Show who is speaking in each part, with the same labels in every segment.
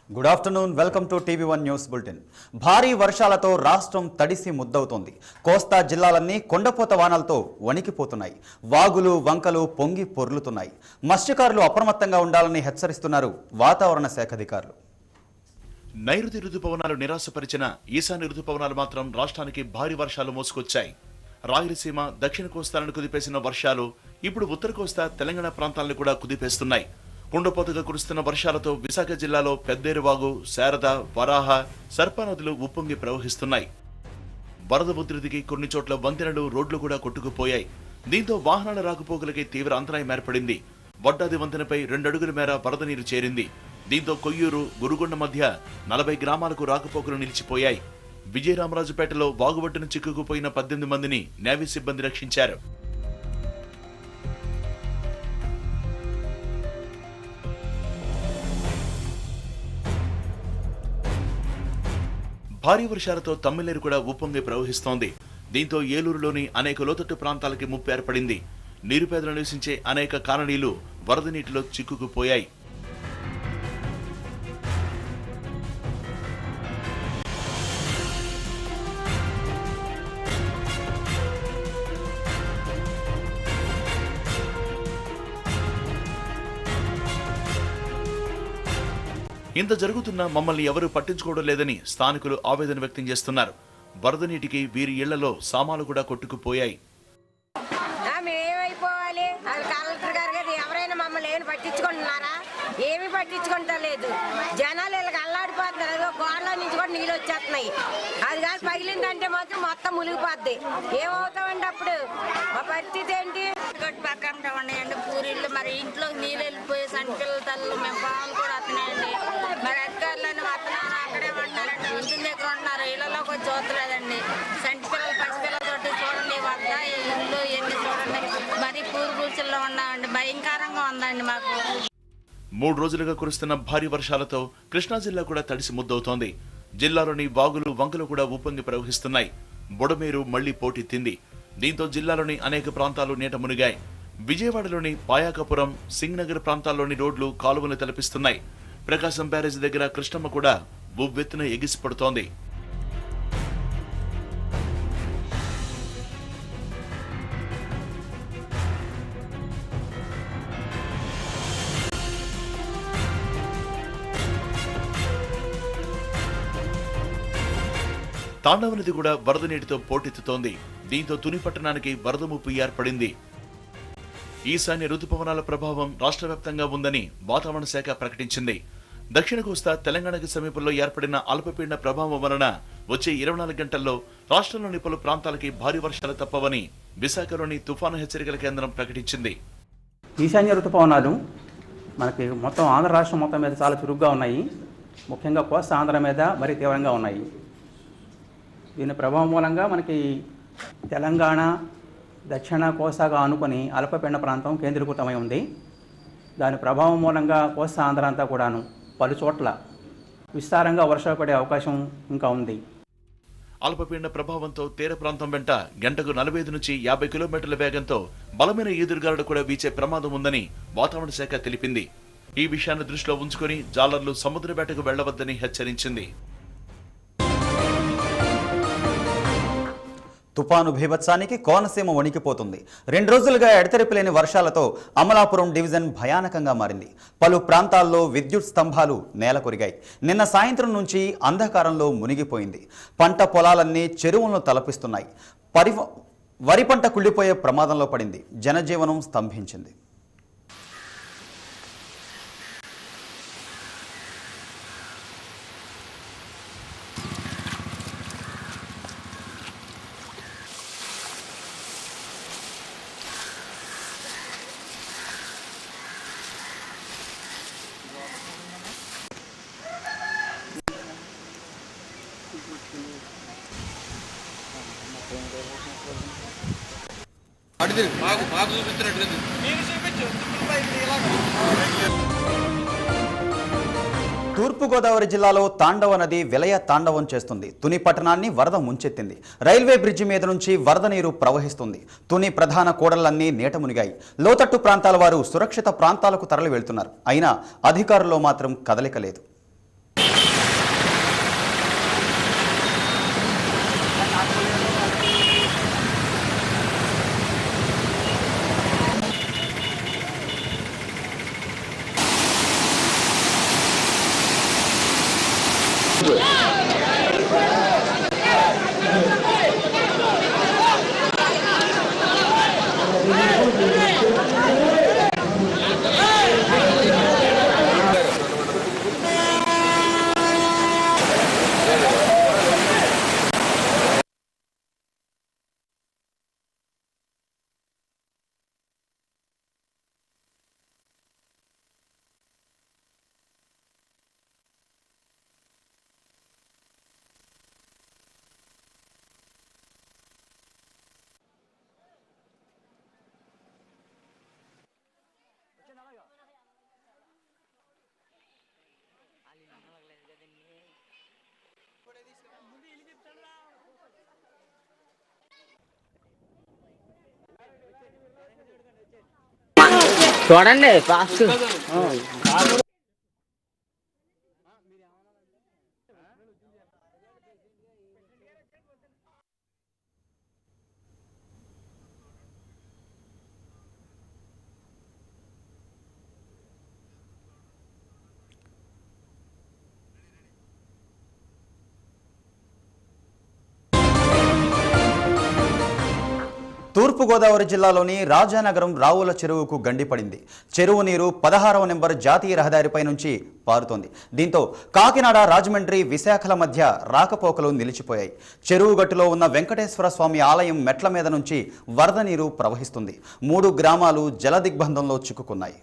Speaker 1: Good afternoon welcome to TV one news bulletin. భారీ వర్షాలతో రాష్ట్రం తడిసి ముద్దవుతోంది. కోస్తా జిల్లాలన్నీ కొండపోత వానలతో వణికిపోతున్నాయి. వాగులు వంకలు పొంగి పొర్లుతున్నాయి. మత్స్యకారులు అప్రమత్తంగా ఉండాలని హెచ్చరిస్తున్నారు వాతావరణ శాఖ అధికారులు.
Speaker 2: నైరుతి రుతుపవనాలు నిరాశపరిచిన ఈశాన్య రుతుపవనాలు మాత్రం రాష్ట్రానికి భారీ వర్షాలు మోసుకొచ్చాయి. రాయలసీమ, దక్షిణ కోస్తాలను కుదిపేసిన వర్షాలు ఇప్పుడు ఉత్తర కోస్తా, తెలంగాణ ప్రాంతాలను కూడా కుదిపేస్తున్నాయి. కుండపోతగా కురుస్తున్న వర్షాలతో విశాఖ జిల్లాలో పెద్దేరువాగు, శారద, వరాహ, సర్ప నదులు ఉప్పొంగి ప్రవహిస్తున్నాయి. వరద ఉధృతికి కొన్ని చోట్ల వంతెనలు, రోడ్లు కూడా కొట్టుకుపోయాయి. దీంతో వాహనాల రాకపోకలకి తీవ్ర అంతరాయం ఏర్పడింది. వడ్డాది వంతెనపై 2 అడుగుల మేర వరద నీరు చేరింది. దీంతో కొయ్యూరు, గురుగొండ మధ్య 40 గ్రామాలకు రాకపోకలు నిలిచిపోయాయి. విజయరామరాజుపేటలో వాగుబట్టును చిక్కుకుపోయిన 18 మందిని నేవీ సిబ్బంది రక్షించారు. భారీ వర్షాలతో తమ్మిలేరు కూడా ఉప్పొంగి ప్రవహిస్తోంది. దీంతో ఏలూరులోని అనేక లోతట్టు ప్రాంతాలకి ముప్పు ఏర్పడింది. నిరుపేదలు నివసించే అనేక కాలనీలు వరద నీటిలో చిక్కుకుపోయాయి. ఇంత జరుగుతున్నా మమ్మల్ని ఎవరూ పట్టించుకోవడం లేదని స్థానికులు ఆవేదన వ్యక్తం చేస్తున్నారు. వరద నీటికి వీరి ఇళ్లలో సామాన్లు కూడా కొట్టుకుపోయాయి.
Speaker 3: ఏమి పట్టించుకుంటలేదు. జనాలు వీళ్ళకి అల్లాడిపోతున్నారు. గోడలో నుంచి కూడా నీళ్ళు వచ్చేస్తున్నాయి. అది కానీ పగిలిందంటే మాత్రం మొత్తం మునిగిపోద్ది. ఏమవుతామండి అప్పుడు? మా పరిస్థితి ఏంటి? పక్కన ఉన్నాయండి పూరీళ్ళు. మరి ఇంట్లో నీళ్ళు వెళ్ళిపోయి సంటిపిల్లల తల్లు మేము పాలు కూడా వస్తున్నాయండి. మరి అధికారులను వస్తున్నాను అక్కడే ఉంటున్నారండి. ఇంటి దగ్గర ఉంటున్నారు. ఇళ్లలోకి వచ్చి చూడలేదండి. సంటిపిల్లలు, పసిపిల్లలతోటి చూడండి వద్ద ఇల్లు ఎన్ని చూడండి. మరి పూరి గుడిసెల్లో ఉన్నామండి. భయంకరంగా ఉందండి మాకు.
Speaker 2: 3 రోజులుగా కురుస్తున్న భారీ వర్షాలతో కృష్ణా జిల్లా కూడా తడిసి ముద్దవుతోంది. జిల్లాలోని వాగులు వంకలు కూడా ఉప్పొంగి ప్రవహిస్తున్నాయి. బుడమేరు మళ్లీ పోటెత్తింది. దీంతో జిల్లాలోని అనేక ప్రాంతాలు నీట మునిగాయి. విజయవాడలోని పాయాకపురం, సింగ్నగర్ ప్రాంతాల్లోని రోడ్లు, కాలువలు తలపిస్తున్నాయి. ప్రకాశం బ్యారేజ్ దగ్గర కృష్ణమ్మ కూడా ఉవ్వెత్తున ఎగిసిపడుతోంది. తాండవ నది కూడా వరద నీటితో పోటెత్తుతోంది. దీంతో తుని పట్టణానికి వరద ముప్పు ఏర్పడింది. ఈశాన్య రుతుపవనాల ప్రభావం రాష్ట్ర వ్యాప్తంగా ఉందని వాతావరణ శాఖ ప్రకటించింది. దక్షిణ కోస్తా, తెలంగాణకు సమీపంలో ఏర్పడిన అల్పపీడన ప్రభావం వలన వచ్చే 24 గంటల్లో రాష్ట్రంలోని పలు ప్రాంతాలకి భారీ వర్షాలు తప్పవని విశాఖలోని తుఫాను హెచ్చరికల కేంద్రం ప్రకటించింది.
Speaker 4: ఈశాన్య రుతుపవనాలు మనకి మొత్తం ఆంధ్ర రాష్ట్రం మొత్తం మీద చాలా చురుగ్గా ఉన్నాయి. ముఖ్యంగా కోస్తా ఆంధ్ర మీద మరీ తీవ్రంగా ఉన్నాయి. దీని ప్రభావం మూలంగా మనకి తెలంగాణ, దక్షిణ కోస్తాగా ఆనుకొని అల్పపీడన ప్రాంతం కేంద్రీకృతమై ఉంది. దాని ప్రభావం మూలంగా కోస్తా ఆంధ్ర అంతా కూడాను పలు చోట్ల విస్తారంగా వర్షాలు పడే అవకాశం ఇంకా ఉంది.
Speaker 2: అల్పపీడన ప్రభావంతో తీర ప్రాంతం వెంట గంటకు 45 నుంచి 50 కిలోమీటర్ల వేగంతో బలమైన ఈదురుగాలులు కూడా వీచే ప్రమాదం ఉందని వాతావరణ శాఖ తెలిపింది. ఈ విషయాన్ని దృష్టిలో ఉంచుకొని జాలర్లు సముద్ర వేటకు వెళ్లవద్దని హెచ్చరించింది.
Speaker 1: తుపాను బీభత్సానికి కోనసీమ వణికిపోతుంది. 2 రోజులుగా ఎడతెరిపిలేని వర్షాలతో అమలాపురం డివిజన్ భయానకంగా మారింది. పలు ప్రాంతాల్లో విద్యుత్ స్తంభాలు నేలకొరిగాయి. నిన్న సాయంత్రం నుంచి అంధకారంలో మునిగిపోయింది. పంట పొలాలన్నీ చెరువులను తలపిస్తున్నాయి. వరి పంట కుళ్ళిపోయే ప్రమాదంలో పడింది. జనజీవనం స్తంభించింది. తూర్పుగోదావరి జిల్లాలో తాండవ నది విలయ తాండవం చేస్తుంది. తుని పట్టణాన్ని వరద ముంచెత్తింది. రైల్వే బ్రిడ్జి మీద నుంచి వరద నీరు ప్రవహిస్తుంది. తుని ప్రధాన కూడళ్లన్నీ నీట మునిగాయి. లోతట్టు ప్రాంతాల వారు సురక్షిత ప్రాంతాలకు తరలి వెళ్తున్నారు. అయినా అధికారుల్లో మాత్రం కదలిక లేదు.
Speaker 5: చూడండి ఫాస్ట్.
Speaker 1: తూర్పుగోదావరి జిల్లాలోని రాజానగరం రావుల చెరువుకు గండిపడింది. చెరువు నీరు 16వ నెంబర్ జాతీయ రహదారిపై నుంచి పారుతోంది. దీంతో కాకినాడ, రాజమండ్రి, విశాఖల మధ్య రాకపోకలు నిలిచిపోయాయి. చెరువు గట్టులో ఉన్న వెంకటేశ్వర స్వామి ఆలయం మెట్ల మీద నుంచి వరద నీరు ప్రవహిస్తుంది. 3 గ్రామాలు జల దిగ్బంధంలో చిక్కుకున్నాయి.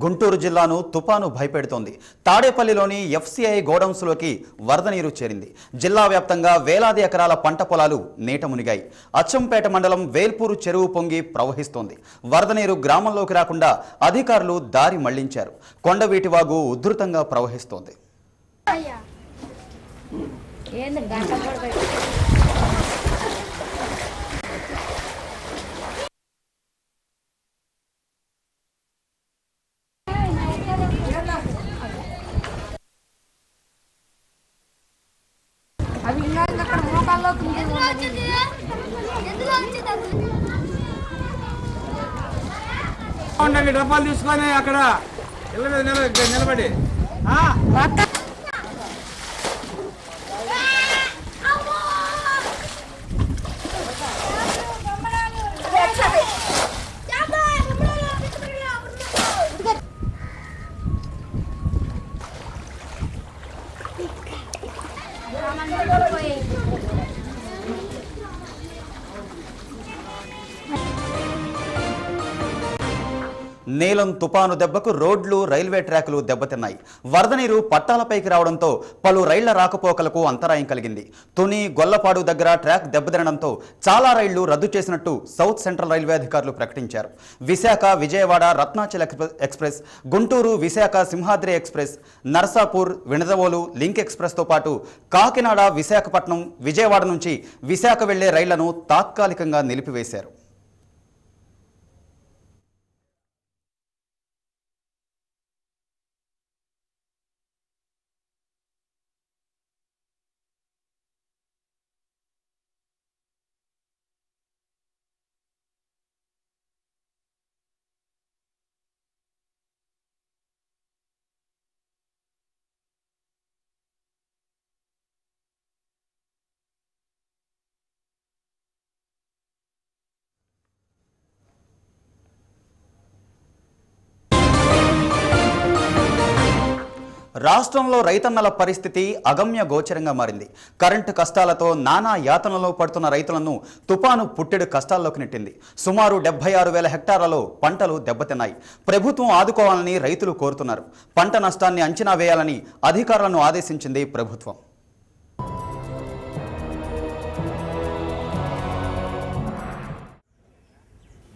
Speaker 1: గుంటూరు జిల్లాను తుపాను భయపెడుతోంది. తాడేపల్లిలోని ఎఫ్సిఐ గోడౌన్స్లోకి వరద నీరు చేరింది. జిల్లా వ్యాప్తంగా వేలాది ఎకరాల పంట పొలాలు నీట మునిగాయి. అచ్చంపేట మండలం వేల్పూరు చెరువు పొంగి ప్రవహిస్తోంది. వరద నీరు గ్రామంలోకి రాకుండా అధికారులు దారి మళ్లించారు. కొండవీటివాగు ఉధృతంగా ప్రవహిస్తోంది.
Speaker 6: డబ్బాలు తీసుకొని అక్కడ ఇళ్ళ మీద నిలబడి
Speaker 1: నీలం తుపాను దెబ్బకు రోడ్లు, రైల్వే ట్రాకులు దెబ్బతిన్నాయి. వరద నీరు పట్టాలపైకి రావడంతో పలు రైళ్ల రాకపోకలకు అంతరాయం కలిగింది. తుని, గొల్లపాడు దగ్గర ట్రాక్ దెబ్బతినడంతో చాలా రైళ్లు రద్దు చేసినట్టు సౌత్ సెంట్రల్ రైల్వే అధికారులు ప్రకటించారు. విశాఖ, విజయవాడ రత్నాచల్ ఎక్స్ప్రెస్, గుంటూరు, విశాఖ సింహాద్రి ఎక్స్ప్రెస్, నర్సాపూర్, వినదవోలు లింక్ ఎక్స్ప్రెస్తో పాటు కాకినాడ, విశాఖపట్నం, విజయవాడ నుంచి విశాఖ వెళ్లే రైళ్లను తాత్కాలికంగా నిలిపివేశారు. రాష్ట్రంలో రైతన్నల పరిస్థితి అగమ్య గోచరంగా మారింది. కరెంటు కష్టాలతో నానా యాతనలో పడుతున్న రైతులను తుపాను పుట్టెడు కష్టాల్లోకి నెట్టింది. సుమారు 76,000 హెక్టార్లలో పంటలు దెబ్బతిన్నాయి. ప్రభుత్వం ఆదుకోవాలని రైతులు కోరుతున్నారు. పంట నష్టాన్ని అంచనా వేయాలని అధికారులను ఆదేశించింది ప్రభుత్వం.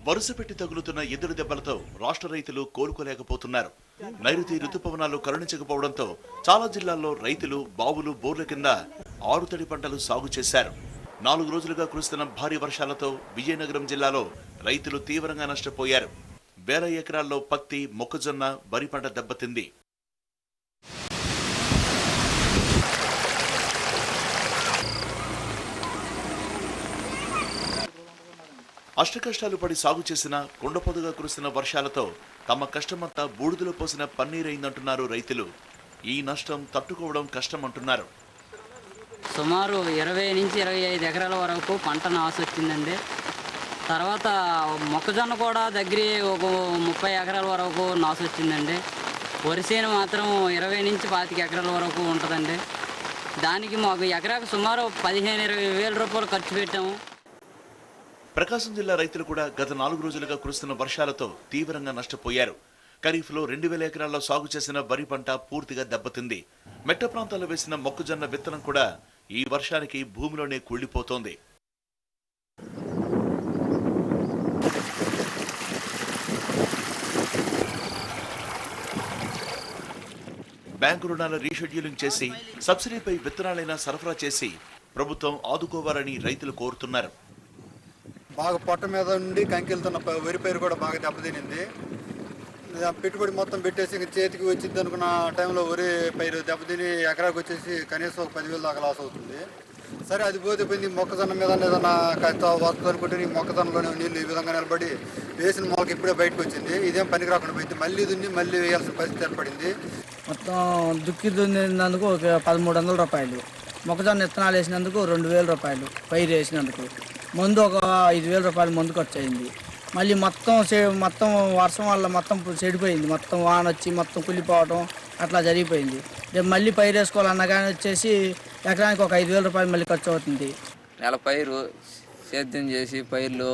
Speaker 2: వరుసపెట్టి తగులుతున్న ఎదురు దెబ్బలతో రాష్ట్ర రైతులు కోలుకోలేకపోతున్నారు. నైరుతి రుతుపవనాలు కరుణించకపోవడంతో చాలా జిల్లాల్లో రైతులు బావులు, బోర్ల కింద ఆరుతడి పంటలు సాగు చేశారు. 4 రోజులుగా కురుస్తున్న భారీ వర్షాలతో విజయనగరం జిల్లాలో రైతులు తీవ్రంగా నష్టపోయారు. వేల ఎకరాల్లో పత్తి, మొక్కజొన్న, వరి పంట దెబ్బతింది. అష్టకష్టాలు పడి సాగు చేసిన కొండపొదగా కురుస్తున్న వర్షాలతో తమ కష్టమంతా బూడిదలో పోసిన పన్నీరైందంటున్నారు రైతులు. ఈ నష్టం తట్టుకోవడం కష్టమంటున్నారు.
Speaker 5: సుమారు 20 నుంచి 25 ఎకరాల వరకు పంట నాశ వచ్చిందండి. తర్వాత మొక్కజొన్న కూడా దగ్గర ఒక 30 ఎకరాల వరకు నాశ వచ్చిందండి. వరిసేను మాత్రం 20 నుంచి 25 ఎకరాల వరకు ఉంటుందండి. దానికి మాకు ఎకరాకు సుమారు 15-20 వేల రూపాయలు ఖర్చు పెట్టాము.
Speaker 2: ప్రకాశం జిల్లా రైతులు కూడా గత 4 రోజులుగా కురుస్తున్న వర్షాలతో తీవ్రంగా నష్టపోయారు. ఖరీఫ్లో 2000 ఎకరాల్లో సాగు చేసిన వరి పంట పూర్తిగా దెబ్బతింది. మెట్ట ప్రాంతాల్లో వేసిన మొక్కజొన్న విత్తనం కూడా ఈ వర్షానికి భూమిలోనే కూలిపోతోంది. బ్యాంకు రుణాల రీషెడ్యూలింగ్ చేసి సబ్సిడీపై విత్తనాలైనా సరఫరా చేసి ప్రభుత్వం ఆదుకోవాలని రైతులు కోరుతున్నారు.
Speaker 7: బాగా పొట్ట మీద నుండి కంకిలుతున్న వరి పైరు కూడా బాగా దెబ్బతినింది. పెట్టుబడి మొత్తం పెట్టేసి చేతికి వచ్చింది అనుకున్న టైంలో వరి పైరు దెబ్బతిని ఎకరాకు వచ్చేసి కనీసం ఒక 10,000 దాకా లాస్ అవుతుంది. సరే అది పోతే పోయింది. మొక్కజొన్న మీద ఏదన్నా వస్తుంది అనుకుంటే ఈ మొక్కజొన్నలోనే నీళ్ళు ఈ విధంగా నిలబడి వేసిన మొలక ఇప్పుడే బయటకు వచ్చింది. ఇదేం పనికి రాకుండా పోయింది. మళ్ళీ దున్ని మళ్ళీ వేయాల్సిన పరిస్థితి ఏర్పడింది.
Speaker 8: మొత్తం దుక్కి దున్నినందుకు ఒక 1,300 రూపాయలు, మొక్కజొన్న విత్తనాలు వేసినందుకు 2,000 రూపాయలు, పైరు వేసినందుకు మందు ఒక 5,000 రూపాయలు మందుకు వచ్చేయింది. మళ్ళీ మొత్తం వర్షం వల్ల మొత్తం చెడిపోయింది. మొత్తం వాన వచ్చి మొత్తం కుళ్ళిపోవడం అట్లా జరిగిపోయింది. రేపు మళ్ళీ పైరు వేసుకోవాలన్నా కానీ వచ్చేసి ఎకరానికి ఒక 5,000 రూపాయలు మళ్ళీ ఖర్చు అవుతుంది.
Speaker 9: నెల పైరు సేద్యం చేసి పైర్లు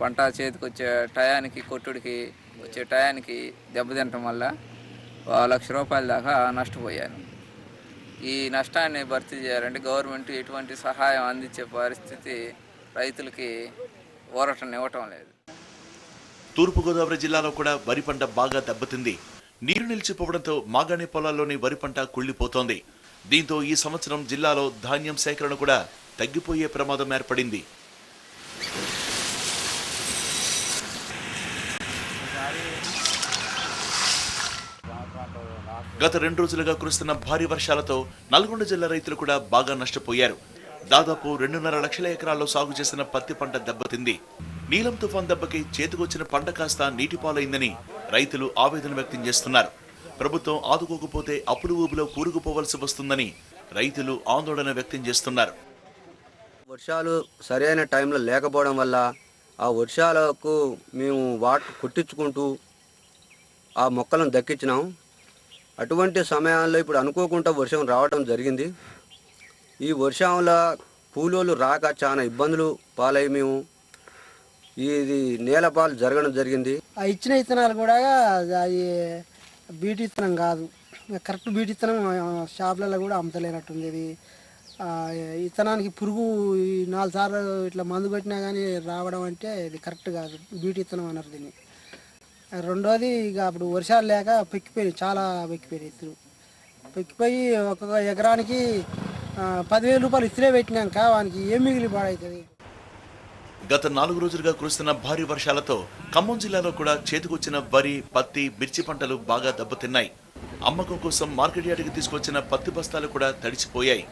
Speaker 9: పంట చేతికి వచ్చే టయానికి కొట్టుడికి వచ్చే టయానికి దెబ్బతింటం వల్ల 1,00,000 రూపాయల దాకా నష్టపోయాను. ఈ నష్టాన్ని భర్తీ చేయాలంటే గవర్నమెంట్ ఎటువంటి సహాయం అందించే పరిస్థితి రైతులకి ఊరటనివ్వటం లేదు.
Speaker 2: తూర్పుగోదావరి జిల్లాలో కూడా వరి పంట బాగా దెబ్బతింది. నీరు నిలిచిపోవడంతో మాగాణి పొలాల్లోని వరి పంట కుళ్లిపోతోంది. దీంతో ఈ సంవత్సరం జిల్లాలో ధాన్యం సేకరణ కూడా తగ్గిపోయే ప్రమాదం ఏర్పడింది. గత 2 రోజులుగా కురుస్తున్న భారీ వర్షాలతో నల్గొండ జిల్లా రైతులు కూడా బాగా నష్టపోయారు. దాదాపు 2.5 లక్షల ఎకరాల్లో సాగు చేసిన పత్తి పంట దెబ్బతింది. నీలం తుఫాన్ దెబ్బకి చేతికొచ్చిన పంట కాస్త నీటిపాలైందని రైతులు ఆవేదన వ్యక్తం చేస్తున్నారు. ప్రభుత్వం ఆదుకోకపోతే అప్పుల ఊబిలో కూరుకుపోవలసి వస్తుందని రైతులు ఆందోళన వ్యక్తం చేస్తున్నారు.
Speaker 10: వర్షాలు సరైన టైంలో లేకపోవడం వల్ల ఆ వర్షాలకు మేము వాటర్ కొట్టించుకుంటూ ఆ మొక్కలను దక్కించినాం. అటువంటి సమయాల్లో ఇప్పుడు అనుకోకుండా వర్షం రావడం జరిగింది. ఈ వర్షంలో కూలోళ్ళు రాక చాలా ఇబ్బందులు పాలై మేము ఇది నేలపాలు జరగడం జరిగింది.
Speaker 8: ఆ ఇచ్చిన విత్తనాలు కూడా అది బీటి విత్తనం కాదు, కరెక్ట్ బీటి విత్తనం షాపులలో కూడా అమ్మతలేనట్టుంది. ఇది విత్తనానికి పురుగు 4 సార్లు ఇట్లా మందు కొట్టినా కానీ రావడం అంటే ఇది కరెక్ట్ కాదు, బీటి విత్తనం అన్నారు దీన్ని. రెండోది ఇక అప్పుడు వర్షాలు లేక పెక్కిపోయినాయి, చాలా పెక్కిపోయినాయి. ఇత్తులు పెక్కిపోయి ఒక్కొక్క ఎకరానికి 10,000 రూపాయలు ఇత్తులే పెట్టినాక వానికి ఏం మిగిలి పాడవుతుంది.
Speaker 2: గత 4 రోజులుగా కురుస్తున్న భారీ వర్షాలతో ఖమ్మం జిల్లాలో కూడా చేతికొచ్చిన వరి, పత్తి, మిర్చి పంటలు బాగా దెబ్బతిన్నాయి. అమ్మకం కోసం మార్కెట్ యార్డుకి తీసుకొచ్చిన పత్తి బస్తాలు కూడా తడిచిపోయాయి.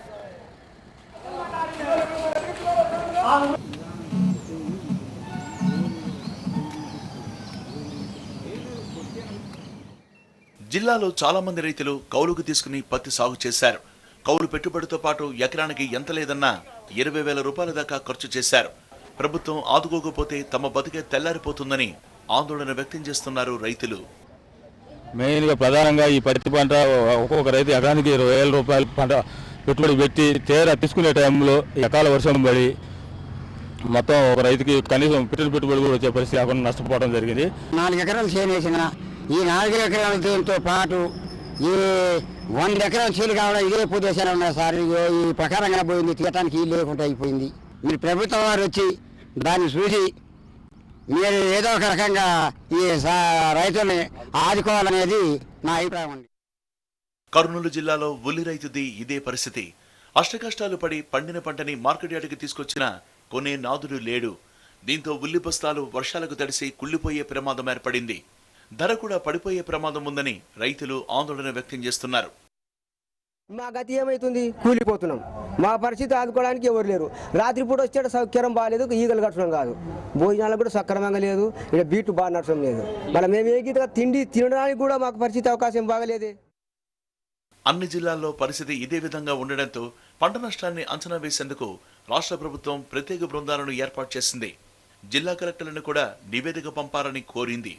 Speaker 2: జిల్లాలో చాలా మంది రైతులు కౌలుకు తీసుకుని పత్తి సాగు చేశారు. కౌలు పెట్టుబడితో పాటు ఎకరానికి ఎంత లేదన్నా 20,000 రూపాయల దాకా ఖర్చు చేశారు. ప్రభుత్వం ఆదుకోకపోతే తమ బతికే తెల్లారిపోతుందని ఆందోళన వ్యక్తం చేస్తున్నారు రైతులు.
Speaker 11: మెయిన్గా ప్రధానంగా ఈ పత్తి పంట ఒక్కొక్క రైతు ఎకరానికి 20,000 రూపాయల పంట పెట్టుబడి పెట్టి తీరా తీసుకునే టైంలో ఎకాల వర్షం పడి మొత్తం ఒక రైతుకి కనీసం పెట్టుబడి కూడా వచ్చే పరిస్థితి లేకుండా నష్టపోవడం జరిగింది.
Speaker 8: 4 ఎకరాలు చేను వేసిన ఈ 4 ఎకరాలతో పాటు ఈ 100 ఎకరాలు చేలు కావడం ఇదే ప్రదేశాలు ఉన్నాయి సార్. ఈ ప్రకారంగా పోయింది, తీయటానికి ఇల్లు లేకుండా అయిపోయింది. మీరు ప్రభుత్వం వారు వచ్చి దాన్ని చూసి మీరు ఏదో ఒక రకంగా ఈ రైతుల్ని ఆదుకోవాలనేది నా అభిప్రాయం అండి.
Speaker 2: కర్నూలు జిల్లాలో ఉల్లి రైతుది ఇదే పరిస్థితి. అష్టకష్టాలు పడి పండిన పంటని మార్కెట్ యార్డుకి తీసుకొచ్చినా కొనే నాదుడు లేడు. దీంతో ఉల్లి బస్తాలు వర్షాలకు తడిసి కుళ్లిపోయే ప్రమాదం ఏర్పడింది. ధర కూడా పడిపోయే ప్రమాదం ఉందని రైతులు ఆందోళన వ్యక్తం చేస్తున్నారు.
Speaker 12: మా గతి ఏమైతుంది? కూలిపోతున్నాం. మా పరిస్థితి ఆదుకోవడానికి ఎవరు లేరు. రాత్రిపూట వచ్చే సౌకర్యం బాగాలేదు, ఈగలు కట్టడం కాదు, భోజనాలకు కూడా సక్రమంగా లేదు, ఇక్కడ బీటు బాగా నడచడం లేదు. మళ్ళీ మేము ఏ గీతగా తిండి తినడానికి కూడా మాకు పరిస్థితి అవకాశం బాగలేదే.
Speaker 2: అన్ని జిల్లాల్లో పరిస్థితి ఇదే విధంగా ఉండడంతో పంట నష్టాన్ని అంచనా వేసేందుకు రాష్ట్ర ప్రభుత్వం ప్రత్యేక బృందాలను ఏర్పాటు చేసింది. జిల్లా కలెక్టర్లను కూడా నివేదిక పంపాలని కోరింది.